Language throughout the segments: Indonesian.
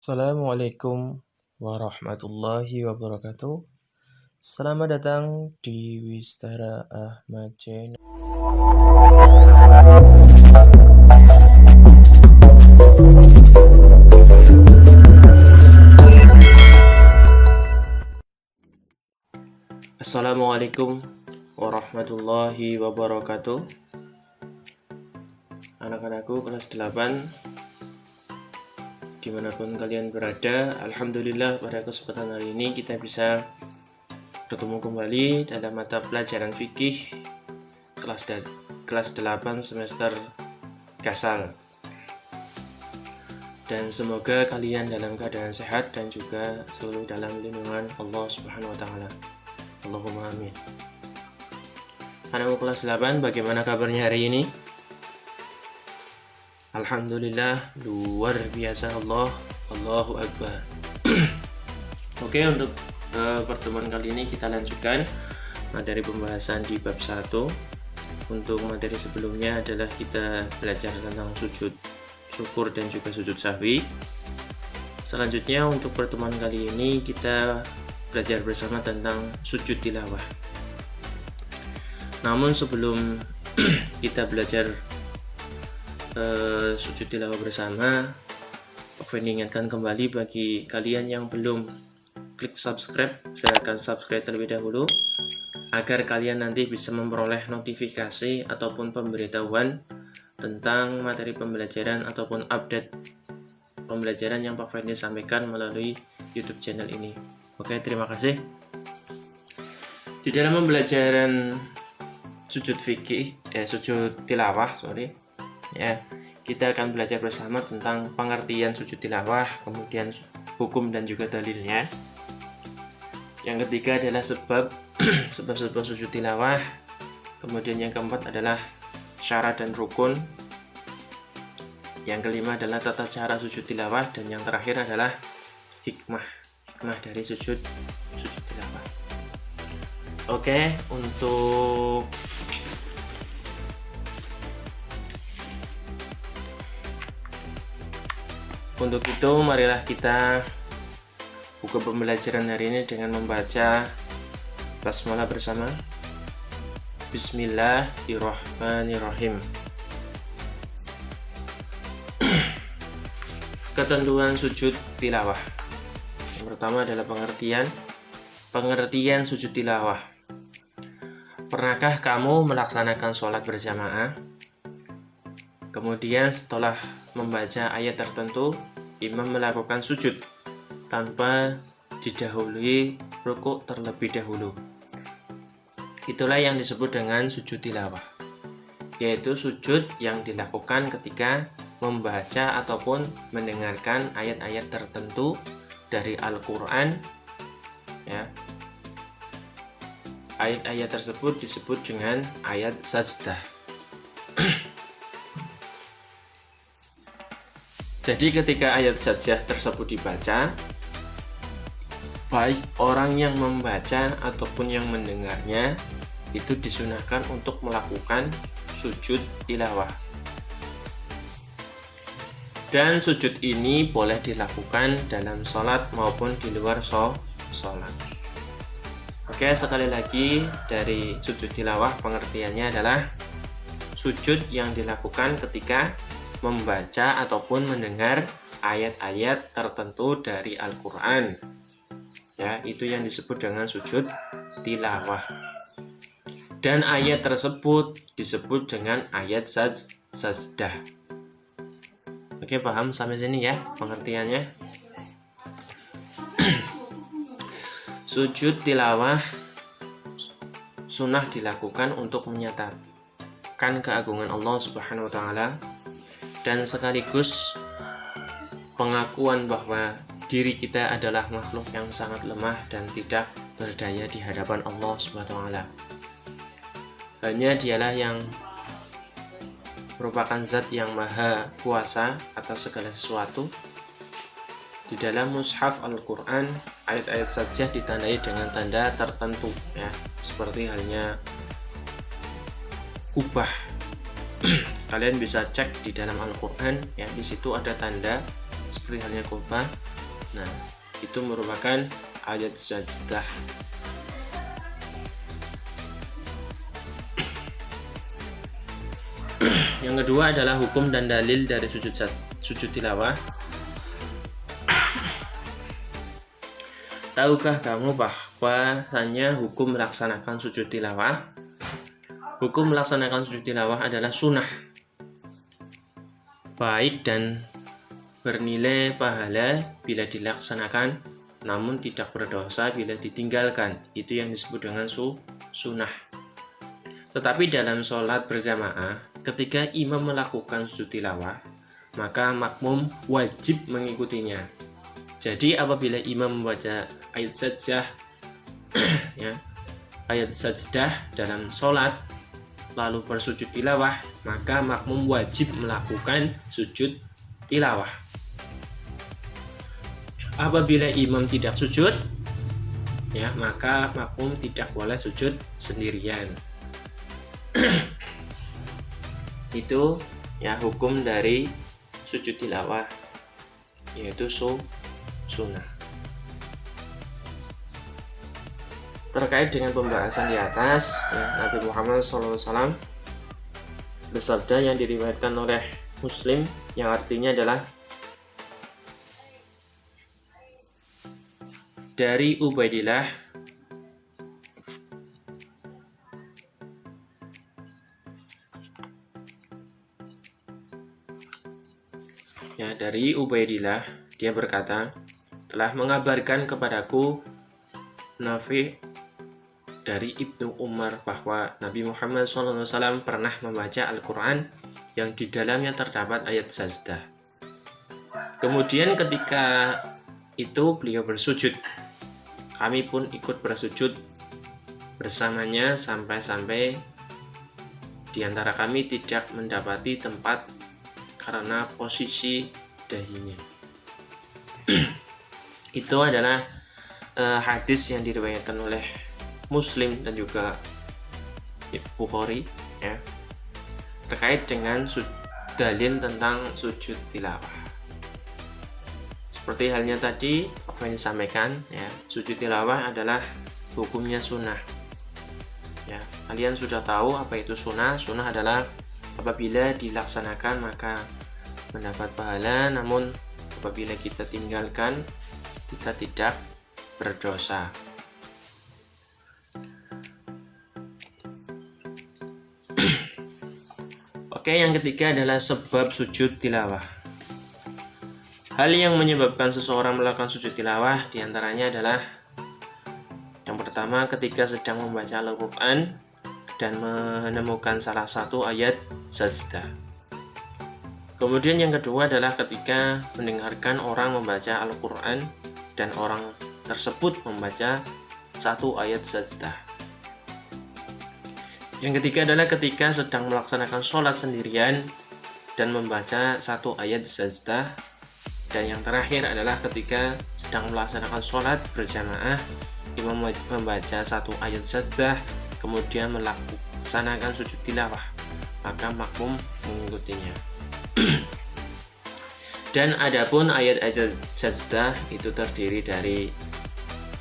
Assalamualaikum warahmatullahi wabarakatuh. Selamat datang di Wistara Ahmad Channel. Assalamualaikum warahmatullahi wabarakatuh. Anak-anakku kelas 8, dimanapun kalian berada, alhamdulillah pada kesempatan hari ini kita bisa bertemu kembali dalam mata pelajaran fikih kelas 8 semester Gasal. Dan semoga kalian dalam keadaan sehat dan juga selalu dalam lindungan Allah Subhanahu wa taala. Allahumma amin. Anakku kelas 8, bagaimana kabarnya hari ini? Alhamdulillah, luar biasa. Allahu Akbar. Oke, untuk pertemuan kali ini kita lanjutkan materi pembahasan di bab 1. Untuk materi sebelumnya adalah kita belajar tentang sujud syukur dan juga sujud sahwi. Selanjutnya untuk pertemuan kali ini kita belajar bersama tentang sujud tilawah. Namun sebelum kita belajar sujud tilawah bersama, aku ingin ingatkan kembali bagi kalian yang belum klik subscribe, silakan subscribe terlebih dahulu agar kalian nanti bisa memperoleh notifikasi ataupun pemberitahuan tentang materi pembelajaran ataupun update pembelajaran yang Pak Fendi sampaikan melalui YouTube channel ini. Oke, terima kasih. Di dalam pembelajaran sujud tilawah, ya, kita akan belajar bersama tentang pengertian sujud tilawah, kemudian hukum dan juga dalilnya. Yang ketiga adalah sebab sujud tilawah. Kemudian yang keempat adalah syarat dan rukun. Yang kelima adalah tata cara sujud tilawah, dan yang terakhir adalah hikmah dari sujud tilawah. Oke, Untuk itu, marilah kita buka pembelajaran hari ini dengan membaca basmalah bersama. Bismillahirrahmanirrahim. Ketentuan sujud tilawah. Yang pertama adalah pengertian sujud tilawah. Pernahkah kamu melaksanakan sholat berjamaah? Kemudian setelah membaca ayat tertentu, imam melakukan sujud tanpa didahului rukuk terlebih dahulu. Itulah yang disebut dengan sujud tilawah, yaitu sujud yang dilakukan ketika membaca ataupun mendengarkan ayat-ayat tertentu dari Al-Quran, ya. Ayat-ayat tersebut disebut dengan ayat sajdah. Jadi ketika ayat sajdah tersebut dibaca, baik orang yang membaca ataupun yang mendengarnya itu disunahkan untuk melakukan sujud tilawah. Dan sujud ini boleh dilakukan dalam sholat maupun di luar sholat. Oke, sekali lagi dari sujud tilawah, pengertiannya adalah sujud yang dilakukan ketika membaca ataupun mendengar ayat-ayat tertentu dari Al-Quran, ya, itu yang disebut dengan sujud tilawah. Dan ayat tersebut disebut dengan ayat sajdah. Oke, paham sampai sini ya pengertiannya? Sujud tilawah sunnah dilakukan untuk menyatakan keagungan Allah Subhanahu wa taala dan sekaligus pengakuan bahwa diri kita adalah makhluk yang sangat lemah dan tidak berdaya di hadapan Allah Subhanahu wa taala. Hanya Dialah yang merupakan zat yang maha kuasa atas segala sesuatu. Di dalam mushaf Al-Quran, ayat-ayat sajdah ditandai dengan tanda tertentu, ya, seperti halnya kubah. Kalian bisa cek di dalam Al-Quran, ya, di situ ada tanda seperti halnya khutbah. Nah, itu merupakan ayat sajdah. Yang kedua adalah hukum dan dalil dari sujud tilawah. Tahukah kamu bahwasanya hukum melaksanakan sujud tilawah? Hukum melaksanakan sujud tilawah adalah sunnah, baik dan bernilai pahala bila dilaksanakan, namun tidak berdosa bila ditinggalkan. Itu yang disebut dengan sunnah. Tetapi dalam sholat berjamaah, ketika imam melakukan sujud tilawah, maka makmum wajib mengikutinya. Jadi apabila imam membaca ayat sajdah ya, ayat sajdah dalam sholat lalu bersujud tilawah, maka makmum wajib melakukan sujud tilawah. Apabila imam tidak sujud ya, maka makmum tidak boleh sujud sendirian. Itu ya hukum dari sujud tilawah, yaitu sunnah. Terkait dengan pembahasan di atas ya, Nabi Muhammad SAW bersabda yang diriwayatkan oleh Muslim, yang artinya adalah dari Ubaidillah ya, dari Ubaidillah dia berkata, telah mengabarkan kepadaku Nafi dari Ibnu Umar bahwa Nabi Muhammad SAW pernah membaca Al-Quran yang di dalamnya terdapat ayat sajdah. Kemudian ketika itu beliau bersujud, kami pun ikut bersujud bersamanya sampai-sampai di antara kami tidak mendapati tempat karena posisi dahinya. Itu adalah hadis yang diriwayatkan oleh Muslim dan juga Bukhari ya, terkait dengan dalil tentang sujud tilawah. Seperti halnya tadi apa yang disampaikan ya, sujud tilawah adalah hukumnya sunnah ya. Kalian sudah tahu apa itu sunnah. Sunnah adalah apabila dilaksanakan maka mendapat pahala, namun apabila kita tinggalkan kita tidak berdosa. Oke, yang ketiga adalah sebab sujud tilawah. Hal yang menyebabkan seseorang melakukan sujud tilawah diantaranya adalah yang pertama, ketika sedang membaca Al-Quran dan menemukan salah satu ayat sajdah. Kemudian yang kedua adalah ketika mendengarkan orang membaca Al-Quran dan orang tersebut membaca satu ayat sajdah. Yang ketiga adalah ketika sedang melaksanakan sholat sendirian dan membaca satu ayat sajdah. Dan yang terakhir adalah ketika sedang melaksanakan sholat berjamaah, imam membaca satu ayat sajdah, kemudian melaksanakan sujud tilawah, maka makmum mengikutinya. Dan adapun ayat-ayat sajdah itu terdiri dari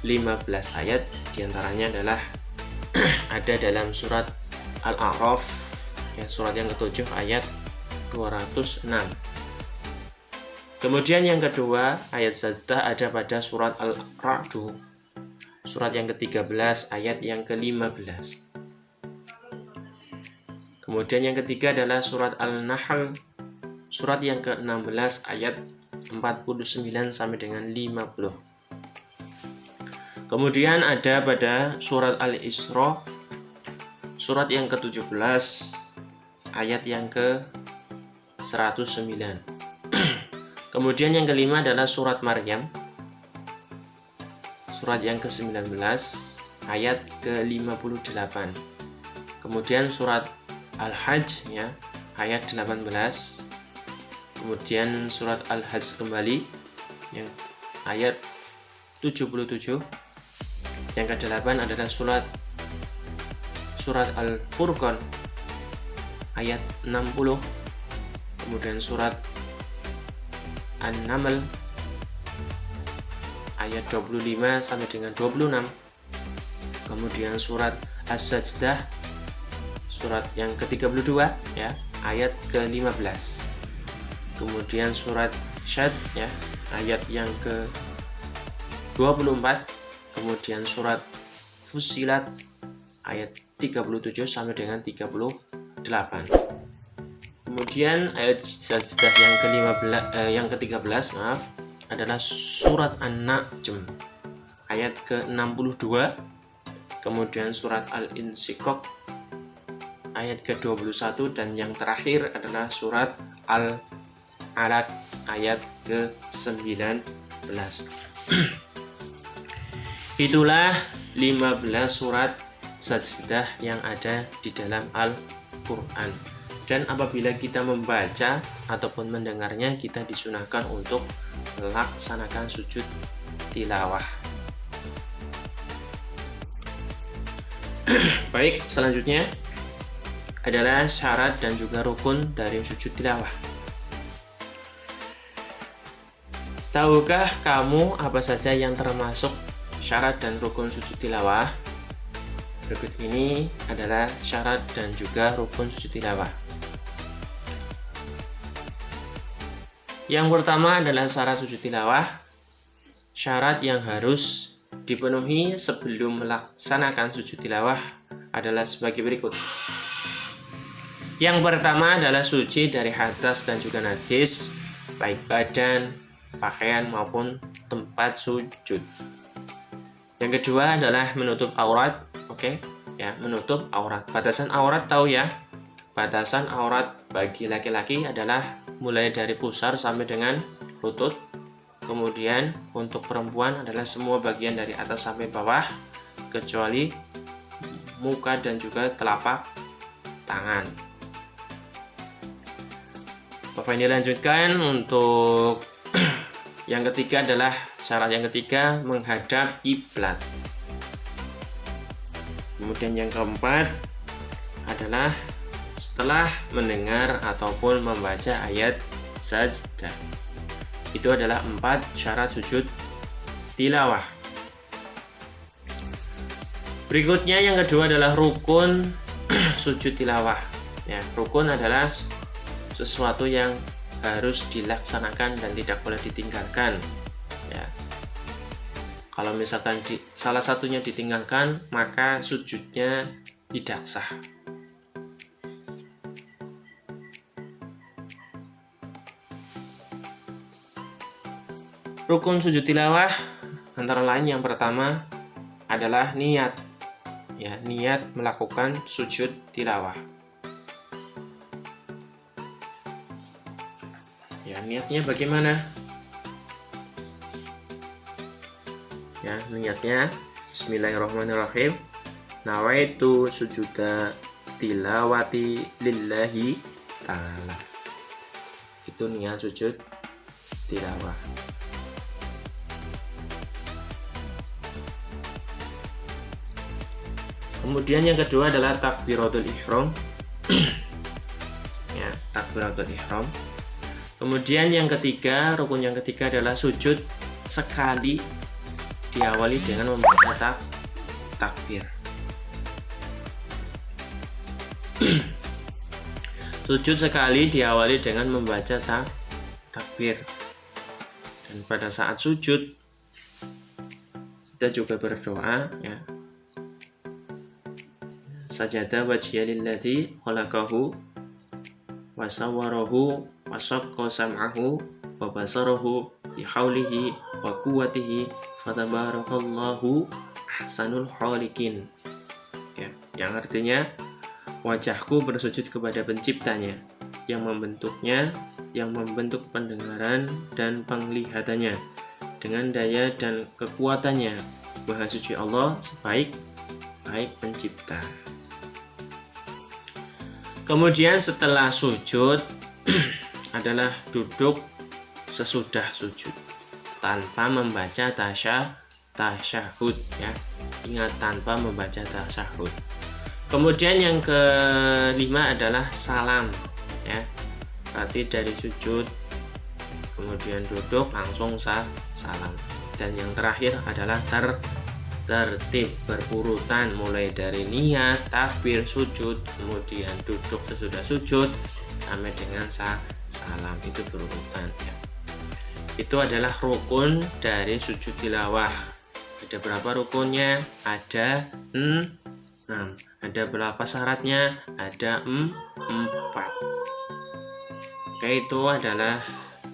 15 ayat, diantaranya adalah ada dalam surat Al-A'raf ya, surat yang ke-7 ayat 206. Kemudian yang kedua, ayat sajdah ada pada surat Al-Ra'd, surat yang ke-13 ayat yang ke-15. Kemudian yang ketiga adalah surat Al-Nahl, surat yang ke-16 ayat 49 sampai dengan 50. Kemudian ada pada surat Al-Isra, surat yang ke-17 ayat yang ke-109. Kemudian yang kelima adalah surat Maryam, surat yang ke-19 ayat ke-58. Kemudian surat Al-Hajj ya, ayat 18. Kemudian surat Al-Hajj kembali yang ayat 77. Yang ke-8 adalah surat Al-Furqan ayat 60. Kemudian surat An-Naml ayat 25 sampai dengan 26. Kemudian surat As-Sajdah surat yang ke-32 ya, ayat ke-15. Kemudian surat Syad ya, ayat yang ke-24. Kemudian surat Fussilat ayat 37 sampai dengan 38. Kemudian ayat Sajdah yang ke-13 maaf adalah surat An-Najm ayat ke-62. Kemudian surat Al-Insyiqaq ayat ke-21 dan yang terakhir adalah surat Al-Alaq ayat ke-19. Itulah 15 surat sajdah yang ada di dalam Al-Qur'an. Dan apabila kita membaca ataupun mendengarnya, kita disunahkan untuk melaksanakan sujud tilawah. Baik, selanjutnya adalah syarat dan juga rukun dari sujud tilawah. Tahukah kamu apa saja yang termasuk syarat dan rukun sujud tilawah? Berikut ini adalah syarat dan juga rukun sujud tilawah. Yang pertama adalah syarat sujud tilawah. Syarat yang harus dipenuhi sebelum melaksanakan sujud tilawah adalah sebagai berikut. Yang pertama adalah suci dari hadas dan juga najis, baik badan, pakaian maupun tempat sujud. Yang kedua adalah menutup aurat, ya, menutup aurat. Batasan aurat tahu ya? Batasan aurat bagi laki-laki adalah mulai dari pusar sampai dengan lutut. Kemudian untuk perempuan adalah semua bagian dari atas sampai bawah kecuali muka dan juga telapak tangan. Bapak ini lanjutkan untuk yang ketiga adalah syarat yang ketiga menghadap kiblat. Kemudian yang keempat adalah setelah mendengar ataupun membaca ayat sajdah. Itu adalah 4 syarat sujud tilawah. Berikutnya yang kedua adalah rukun sujud tilawah. Ya, rukun adalah sesuatu yang harus dilaksanakan dan tidak boleh ditinggalkan. Ya. Kalau misalkan salah satunya ditinggalkan, maka sujudnya tidak sah. Rukun sujud tilawah antara lain yang pertama adalah niat. Ya, niat melakukan sujud tilawah. Ya, niatnya bagaimana? Ya, niatnya bismillahirrahmanirrahim. Nawaitu sujuda tilawati lillahi ta'ala. Itu niat sujud tilawah. Kemudian yang kedua adalah takbiratul ihram. Ya, takbiratul ihram. Kemudian yang ketiga, rukun yang ketiga adalah sujud sekali diawali dengan membaca takbir. Sujud sekali diawali dengan membaca takbir. Dan pada saat sujud kita juga berdoa, ya. Sajada wajhiya lilladzi khalaqahu wa sawwarahu wa shaqqa sam'ahu wa basarahu bi haulihi wa quwwatihi fatabarakallahu ahsanul khaliqin. Ya, yang artinya wajahku bersujud kepada penciptanya yang membentuknya, yang membentuk pendengaran dan penglihatannya dengan daya dan kekuatannya. Maha suci Allah sebaik-baik pencipta. Kemudian setelah sujud adalah duduk sesudah sujud tanpa membaca tasyahud, ya. Ingat, tanpa membaca tasyahud. Kemudian yang kelima adalah salam, ya. Berarti dari sujud kemudian duduk langsung salam. Dan yang terakhir adalah tertib berurutan, mulai dari niat, takbir, sujud, kemudian duduk sesudah sujud sampai dengan salam, itu berurutan ya. Itu adalah rukun dari sujud tilawah. Ada berapa rukunnya? Ada 6. Ada berapa syaratnya? Ada 4. Oke, itu adalah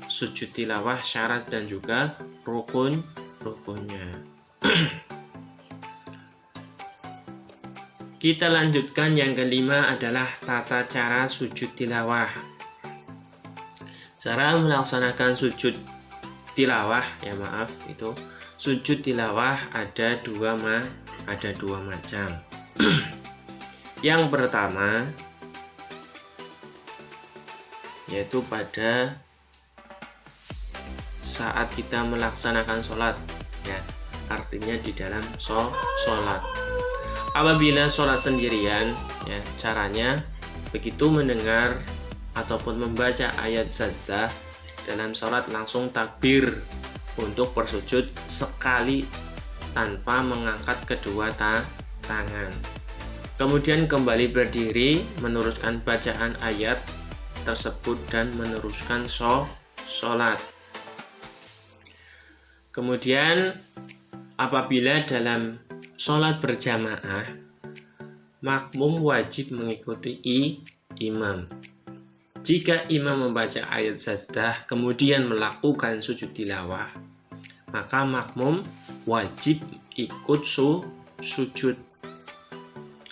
sujud tilawah, syarat dan juga rukunnya. Kita lanjutkan, yang kelima adalah tata cara sujud tilawah. Cara melaksanakan sujud tilawah, itu sujud tilawah ada dua macam. Yang pertama yaitu pada saat kita melaksanakan sholat ya, artinya di dalam sholat. Apabila sholat sendirian ya, caranya begitu mendengar ataupun membaca ayat sajdah dalam sholat langsung takbir untuk bersujud sekali tanpa mengangkat kedua tangan. Kemudian kembali berdiri meneruskan bacaan ayat tersebut dan meneruskan sholat. Kemudian apabila dalam sholat berjamaah, makmum wajib mengikuti imam. Jika imam membaca ayat sajdah kemudian melakukan sujud tilawah, maka makmum wajib ikut sujud.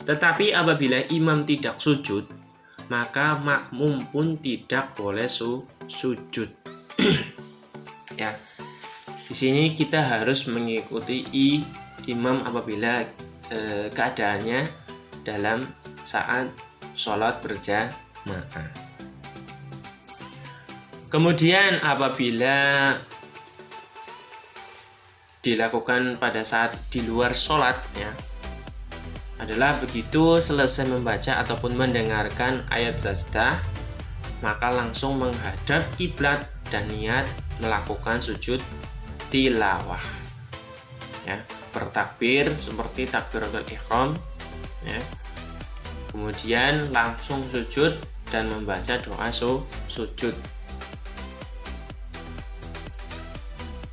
Tetapi apabila imam tidak sujud, maka makmum pun tidak boleh sujud. Ya. Di sini kita harus mengikuti imam apabila keadaannya dalam saat sholat berjamaah. Kemudian apabila dilakukan pada saat di luar sholat ya, adalah begitu selesai membaca ataupun mendengarkan ayat sajdah, maka langsung menghadap kiblat dan niat melakukan sujud tilawah ya, bertakbir seperti takbiratul ihram ya. Kemudian langsung sujud dan membaca doa sujud.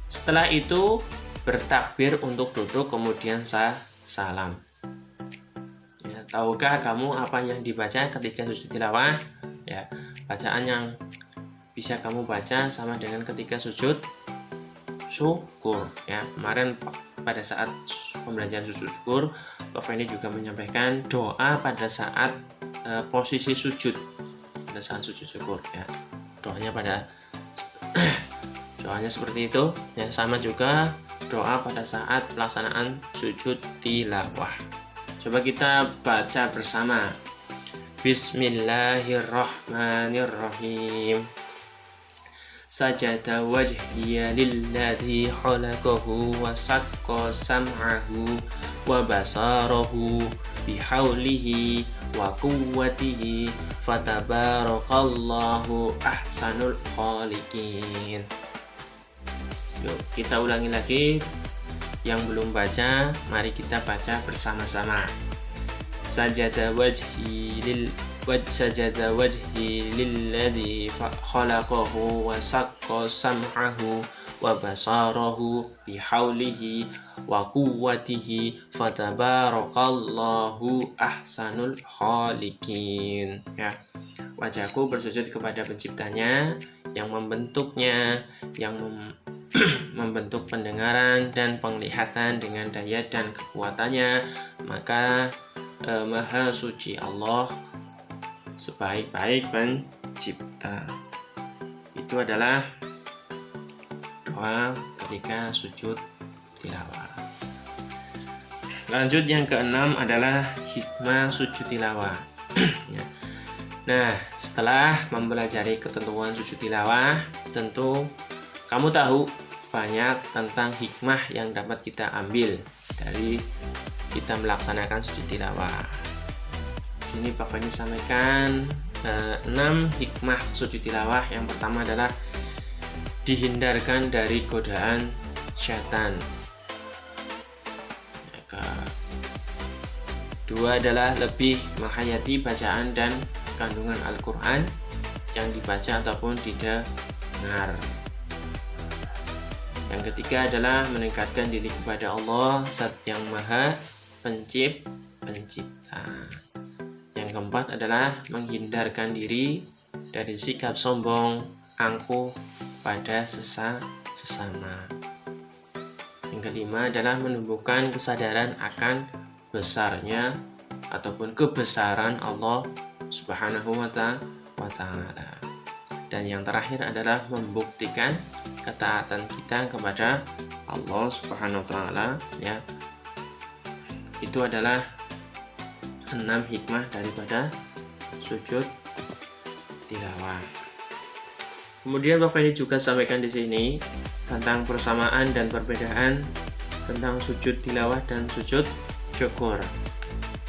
Setelah itu bertakbir untuk duduk, kemudian salam. Ya, tahukah kamu apa yang dibaca ketika sujud tilawah? Ya, bacaan yang bisa kamu baca sama dengan ketika sujud syukur ya. Kemarin pada saat pembelajaran sujud syukur, Pak Fendi juga menyampaikan doa pada saat posisi sujud, pada saat sujud syukur ya. Doanya seperti itu ya, sama juga doa pada saat pelaksanaan sujud tilawah. Coba kita baca bersama. Bismillahirrahmanirrahim. Sajada wajhiya lilladzi khalaqahu wa saqqa sam'ahu wa basarahu bihaulihi wa quwwatihi fatabarakallahu ahsanul khaliqin. Yuk kita ulangi lagi. Yang belum baca, mari kita baca bersama-sama. Sajada wajhi lilladzi khalaqahu wa saqqa sam'ahu wa basarahu bihaulihi wa quwwatihi fatabarakallahu ahsanul khaliqin ya. Wajahku bersujud kepada penciptanya yang membentuknya, yang membentuk pendengaran dan penglihatan dengan daya dan kekuatannya, maka Maha Suci Allah sebaik-baik pencipta. Itu adalah doa ketika sujud tilawah. Lanjut, yang keenam adalah hikmah sujud tilawah. Nah, setelah mempelajari ketentuan sujud tilawah, tentu kamu tahu banyak tentang hikmah yang dapat kita ambil dari kita melaksanakan sujud tilawah. Di sini Pak Fendi sampaikan 6 hikmah sujud tilawah. Yang pertama adalah dihindarkan dari godaan syaitan. Kedua adalah lebih menghayati bacaan dan kandungan Al-Quran yang dibaca ataupun didengar. Yang ketiga adalah meningkatkan diri kepada Allah, Zat yang Maha Pencipta. Yang keempat adalah menghindarkan diri dari sikap sombong, angkuh pada sesama. Yang kelima adalah menumbuhkan kesadaran akan besarnya ataupun kebesaran Allah Subhanahu wa Ta'ala. Dan yang terakhir adalah membuktikan ketaatan kita kepada Allah Subhanahu wa Ta'ala, ya. Itu adalah 6 hikmah daripada sujud tilawah. Kemudian Bapak ini juga sampaikan di sini tentang persamaan dan perbedaan tentang sujud tilawah dan sujud syukur.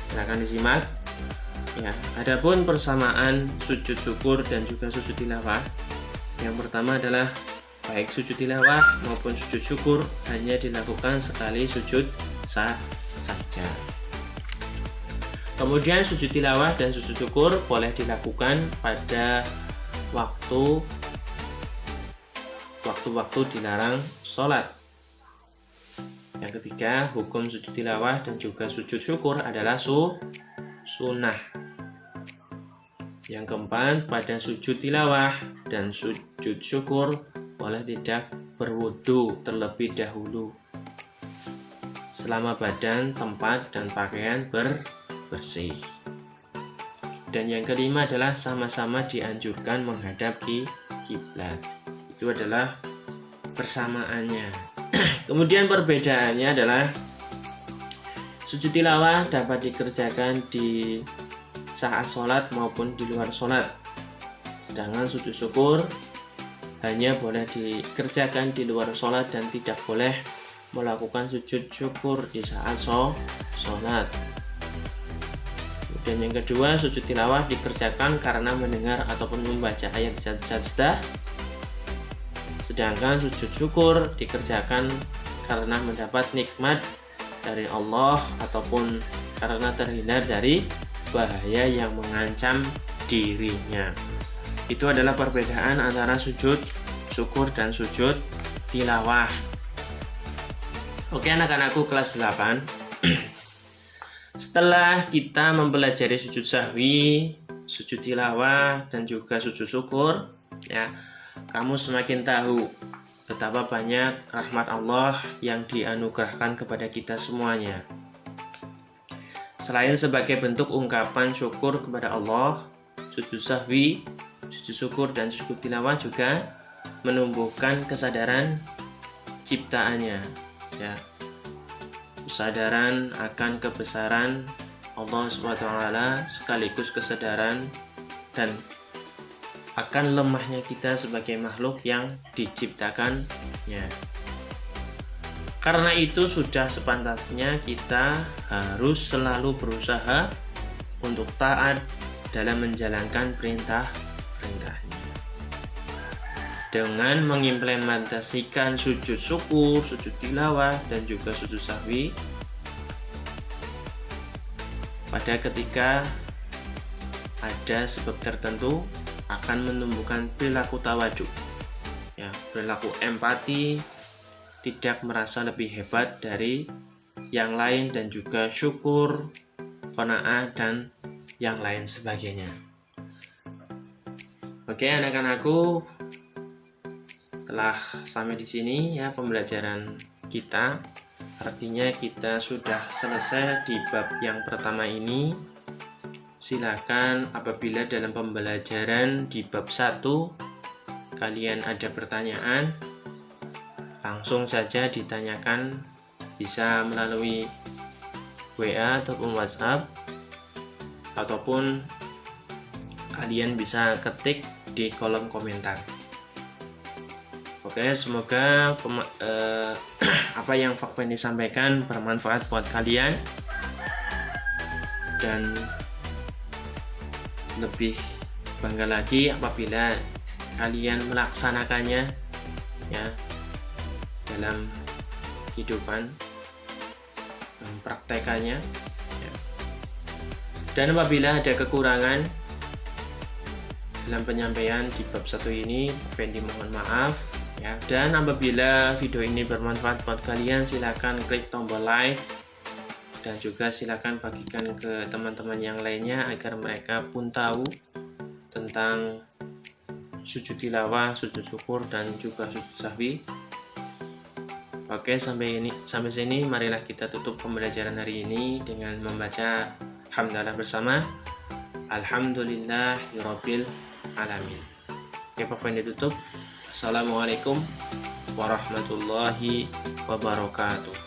Silakan disimak. Ya, adapun persamaan sujud syukur dan juga sujud tilawah, yang pertama adalah baik sujud tilawah maupun sujud syukur hanya dilakukan sekali sujud saja. Kemudian sujud tilawah dan sujud syukur boleh dilakukan pada waktu-waktu dilarang sholat. Yang ketiga, hukum sujud tilawah dan juga sujud syukur adalah sunnah. Yang keempat, pada sujud tilawah dan sujud syukur boleh tidak berwudu terlebih dahulu selama badan, tempat, dan pakaian bersih. Dan yang kelima adalah sama-sama dianjurkan menghadap kiblat. Itu adalah persamaannya. Kemudian perbedaannya adalah sujud tilawah dapat dikerjakan di saat sholat maupun di luar sholat. Sedangkan sujud syukur hanya boleh dikerjakan di luar sholat dan tidak boleh melakukan sujud syukur di saat sholat. Dan yang kedua, sujud tilawah dikerjakan karena mendengar ataupun membaca ayat sajdah. Sedangkan sujud syukur dikerjakan karena mendapat nikmat dari Allah ataupun karena terhindar dari bahaya yang mengancam dirinya. Itu adalah perbedaan antara sujud syukur dan sujud tilawah. Oke anak-anakku kelas 8. Setelah kita mempelajari sujud sahwi, sujud tilawah, dan juga sujud syukur, ya, kamu semakin tahu betapa banyak rahmat Allah yang dianugerahkan kepada kita semuanya. Selain sebagai bentuk ungkapan syukur kepada Allah, sujud sahwi, sujud syukur, dan sujud tilawah juga menumbuhkan kesadaran ciptaannya, ya. Kesadaran akan kebesaran Allah SWT sekaligus kesadaran dan akan lemahnya kita sebagai makhluk yang diciptakannya. Karena itu sudah sepantasnya kita harus selalu berusaha untuk taat dalam menjalankan perintah-perintahnya. Dengan mengimplementasikan sujud syukur, sujud tilawah, dan juga sujud sahwi pada ketika ada sebab tertentu akan menumbuhkan perilaku tawadhu, ya, perilaku empati, tidak merasa lebih hebat dari yang lain, dan juga syukur, qanaah, dan yang lain sebagainya. Oke anak-anakku, telah sampai di sini ya pembelajaran kita. Artinya kita sudah selesai di bab yang pertama ini. Silakan apabila dalam pembelajaran di bab 1 kalian ada pertanyaan, langsung saja ditanyakan, bisa melalui WA ataupun WhatsApp, ataupun kalian bisa ketik di kolom komentar. Oke, semoga apa yang Fakfan disampaikan bermanfaat buat kalian, dan lebih bangga lagi apabila kalian melaksanakannya ya dalam kehidupan praktekannya ya. Dan apabila ada kekurangan dalam penyampaian di bab 1 ini, Fendi mohon maaf ya. Dan apabila video ini bermanfaat buat kalian, silakan klik tombol like dan juga silakan bagikan ke teman-teman yang lainnya agar mereka pun tahu tentang sujud tilawah, sujud syukur, dan juga sujud sahwi. Oke, sampai sini marilah kita tutup pembelajaran hari ini dengan membaca hamdalah bersama. Alhamdulillahirabbil alamin. Oke, Pak Fendi tutup. Assalamualaikum warahmatullahi wabarakatuh.